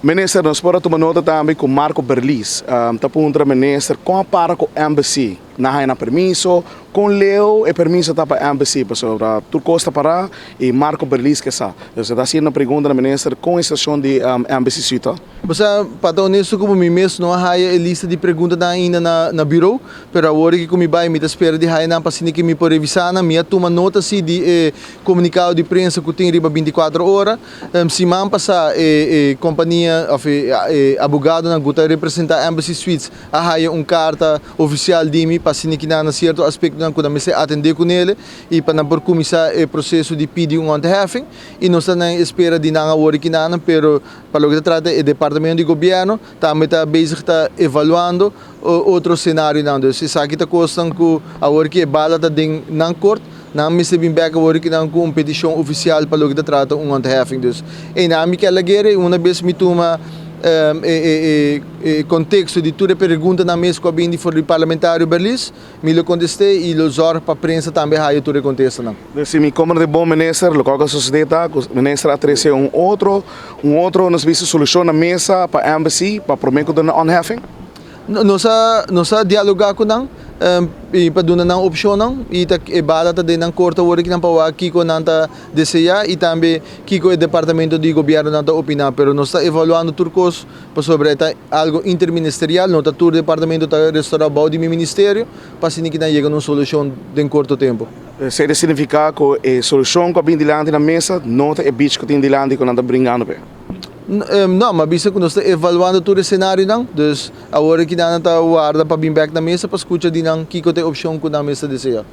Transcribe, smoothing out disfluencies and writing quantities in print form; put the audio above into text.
Minister, nós podemos tomar nota também com Marco Berlis. Tá perguntando, minister, como para com a embassy? Não há permisso, com Leo e permisso para a embassy, para tudo costa para e Marco Berlis que está. Então, está sendo uma pergunta, minister, com a estação de embassy suíta. Você para honesto como mim mesmo não há a lista de perguntas ainda na bureau, pero agora que comi vai me espera de há na passini que me por revisar na minha toma nota se de comunicado de imprensa que tem riba 24 horas, se man passar companhia of abogado na guta representar embassy suites, há carta oficial de mim passini que na certo aspecto não quando me se atender com ele e para por começar o processo de pedir handhafing e não está na espera de nada agora que nada, pero para o que trata o departamento de governo também está bezig está evaluando outro cenário não, então se sabe que está custando que agora que bala está dentro na corte não me se bem back agora que não com uma petição oficial para o que trata handhafing dus e na minha alegre uma vez me toma contexto de toda pergunta na mesa com a bindi for parlamentário Berlis, me lo contestei e lo zor para a prensa também há todo contexto não. Se me como de bom minister, lo que a sociedade, o minister atrese outro nos visa solução na mesa para a embassy, para prometer que não handhafing? Nós dialogar com não e para dar uma opção não e tá bala tá dentro corta hora que não para aqui com nanta desejar e também que o departamento de governo nanta opinar, pero nós está evaluando turcos para sobre algo interministerial, não tá todo departamento tá restaurar o de ministério para se que não chega numa solução em curto tempo. Seria significar que a solução que vem dilante na mesa não é bicho que tem dilante que não está brincando bem. Não, mas bisa que nós estamos evaluando todo o cenário não, dus agora que não está guarda para vir back na mesa para escutar de não que tem opção que na mesa deseja.